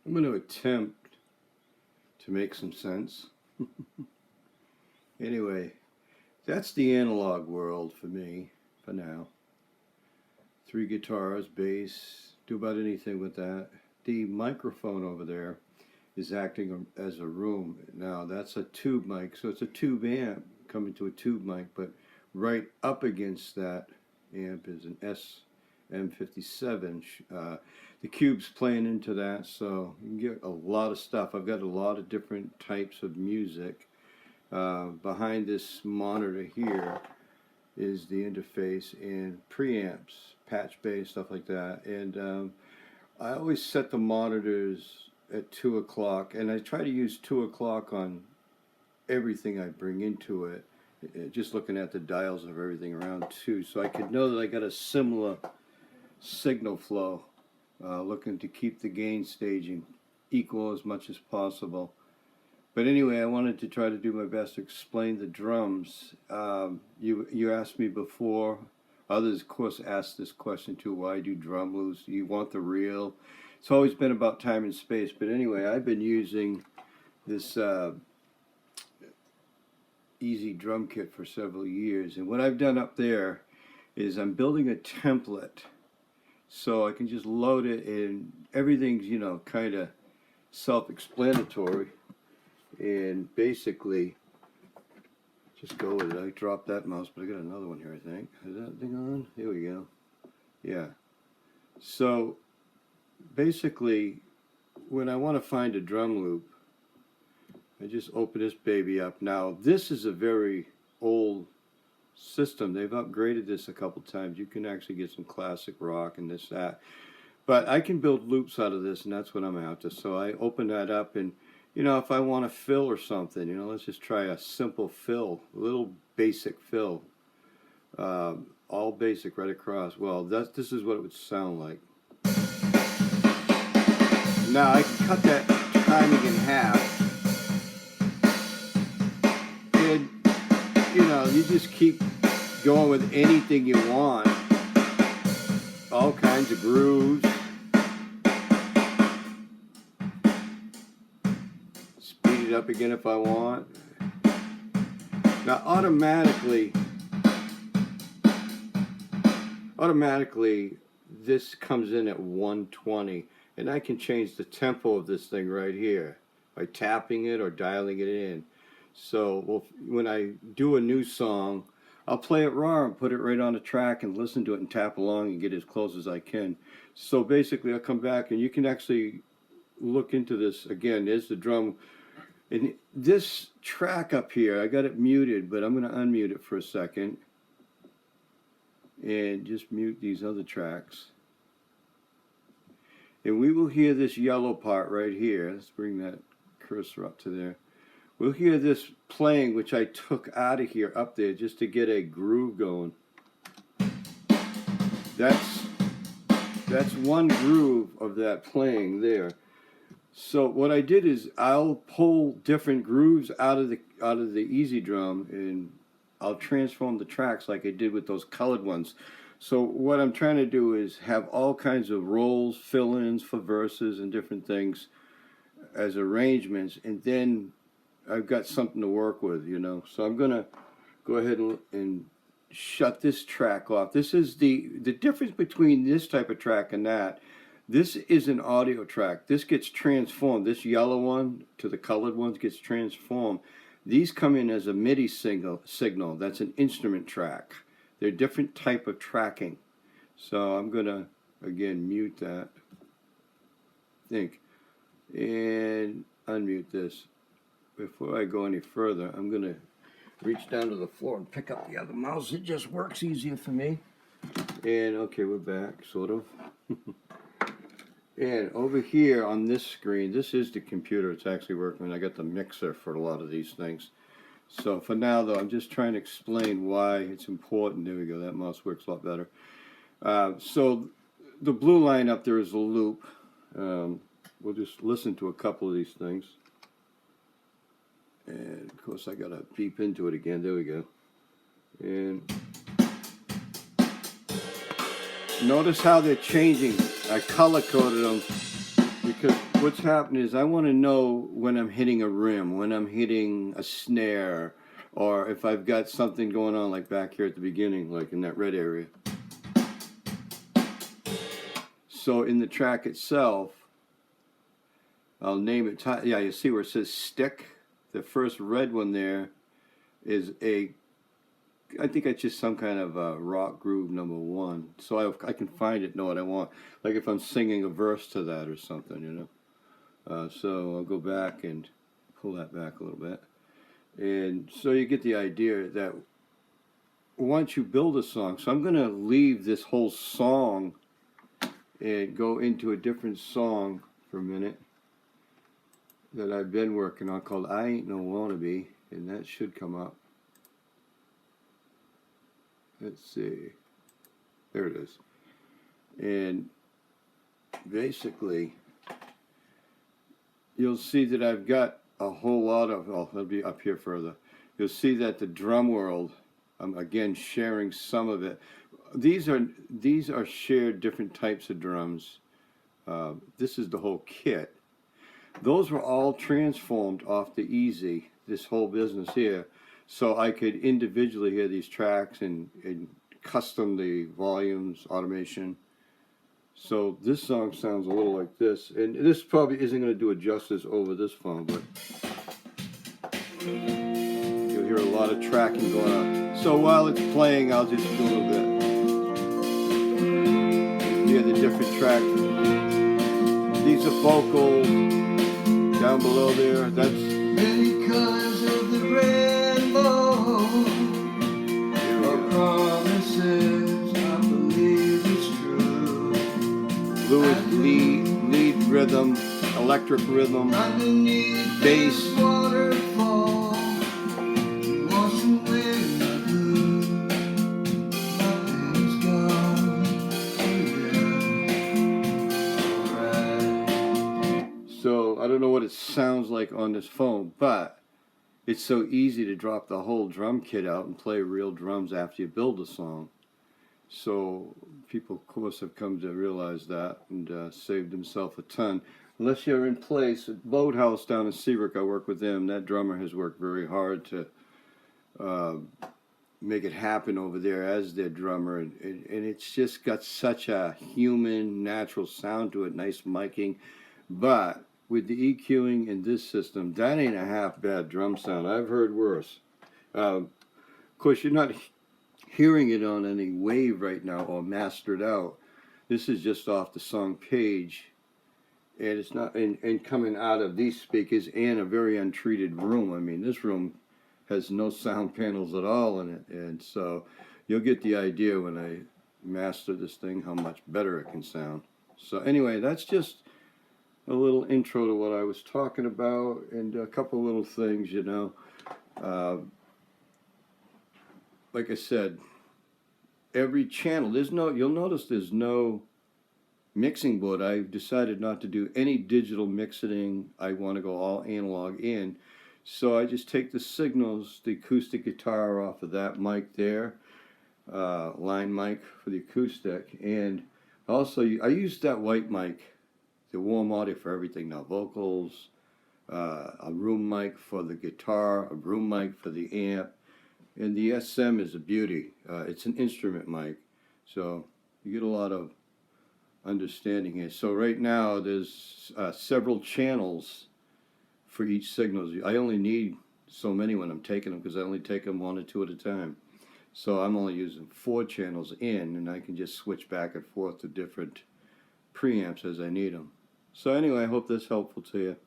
I'm going to attempt to make some sense. Anyway, that's the analog world for me, for now. 3 guitars, bass, do about anything with that. The microphone over there is acting as a room. Now that's a tube mic, so it's a tube amp coming to a tube mic, but right up against that amp is an SM57. The cube's playing into that, so you can get a lot of stuff. I've got a lot of different types of music. Behind this monitor here is the interface and preamps, patch bass, stuff like that. And I always set the monitors at 2 o'clock, and I try to use 2 o'clock on everything I bring into it, just looking at the dials of everything around 2, so I could know that I got a similar signal flow, looking to keep the gain staging equal as much as possible. But anyway, I wanted to try to do my best to explain the drums. You asked me before, others of course asked this question too, why do drum loops? Do you want the real? It's always been about time and space, but anyway, I've been using this Easy drum kit for several years, and what I've done up there is I'm building a template so I can just load it, and everything's, you know, kind of self-explanatory, and basically just go with it. I dropped that mouse, but I got another one here, I think. Is that thing on? Here we go. Yeah. So basically, when I want to find a drum loop, I just open this baby up. Now, this is a very old system. They've upgraded this a couple times. You can actually get some classic rock and this, that. But I can build loops out of this, and that's what I'm after. So I open that up, and, you know, if I want a fill or something, you know, let's just try a simple fill, a little basic fill. All basic right across. Well, this is what it would sound like. Now, I can cut that timing in half. And, you know, you just keep going with anything you want. All kinds of grooves. Speed it up again if I want. Now, automatically, this comes in at 120. And I can change the tempo of this thing right here by tapping it or dialing it in. So when I do a new song, I'll play it raw and put it right on the track and listen to it and tap along and get as close as I can. So basically I'll come back and you can actually look into this again. There's the drum. And this track up here, I got it muted, but I'm going to unmute it for a second and just mute these other tracks. And we will hear this yellow part right here. Let's bring that cursor up to there. We'll hear this playing, which I took out of here up there just to get a groove going. That's one groove of that playing there. So what I did is I'll pull different grooves out of the Easy Drum, and I'll transform the tracks like I did with those colored ones. So what I'm trying to do is have all kinds of rolls, fill-ins for verses and different things as arrangements, and then I've got something to work with, you know. So I'm going to go ahead and shut this track off. This is the difference between this type of track and that. This is an audio track. This gets transformed. This yellow one to the colored ones gets transformed. These come in as a MIDI signal. That's an instrument track. They're different type of tracking. So I'm going to, again, mute that. And unmute this. Before I go any further, I'm going to reach down to the floor and pick up the other mouse. It just works easier for me. And, okay, we're back, sort of. And over here on this screen, this is the computer. It's actually working. I got the mixer for a lot of these things. So for now, though, I'm just trying to explain why it's important. There we go. That mouse works a lot better. So the blue line up there is a loop. We'll just listen to a couple of these things. And, of course, I got to beep into it again. There we go. And notice how they're changing. I color-coded them Because what's happening is I want to know when I'm hitting a rim, when I'm hitting a snare, or if I've got something going on like back here at the beginning, like in that red area. So in the track itself, I'll name it, yeah, you see where it says stick? The first red one there is I think it's just some kind of rock groove number 1. So I can find it, know what I want. Like if I'm singing a verse to that or something, you know. So I'll go back and pull that back a little bit. And so you get the idea that once you build a song, so I'm going to leave this whole song and go into a different song for a minute that I've been working on called I Ain't No Wannabe, and that should come up. Let's see. There it is. And basically, you'll see that I've got a whole lot of, oh, it'll be up here further. You'll see that the drum world, I'm again sharing some of it. These are shared different types of drums. This is the whole kit. Those were all transformed off the Easy, this whole business here, so I could individually hear these tracks and custom the volumes, automation. So this song sounds a little like this, and this probably isn't going to do it justice over this phone, but you'll hear a lot of tracking going on. So while it's playing, I'll just do a little bit. You hear the different tracks. These are vocals down below there. That's many colors of the rainbow. Your promises, I believe it's true. blue is lead rhythm, electric rhythm, bass. Waterfall, wash away my blue. Nothing's gone. Alright. So I don't know what it sounds like on this phone, but it's so easy to drop the whole drum kit out and play real drums after you build a song. So people, of course, have come to realize that and saved themselves a ton. Unless you're in place, at Boathouse down in Seabrook, I work with them. That drummer has worked very hard to make it happen over there as their drummer. And it's just got such a human, natural sound to it, nice miking. But with the EQing in this system, that ain't a half bad drum sound. I've heard worse. Of course, you're not hearing it on any wave right now or mastered out. This is just off the song page, and it's not and coming out of these speakers in a very untreated room. I mean, this room has no sound panels at all in it, and so you'll get the idea when I master this thing how much better it can sound. So anyway, that's just a little intro to what I was talking about, and a couple little things, you know. Like I said, every channel, you'll notice there's no mixing board. I've decided not to do any digital mixing. I want to go all analog in. So I just take the signals, the acoustic guitar off of that mic there, line mic for the acoustic, and also I use that white mic, the warm audio for everything now, vocals, a room mic for the guitar, a room mic for the amp. And the SM is a beauty. It's an instrument mic, so you get a lot of understanding here. So right now there's several channels for each signal. I only need so many when I'm taking them because I only take them 1 or 2 at a time. So I'm only using 4 channels in, and I can just switch back and forth to different preamps as I need them. So anyway, I hope that's helpful to you.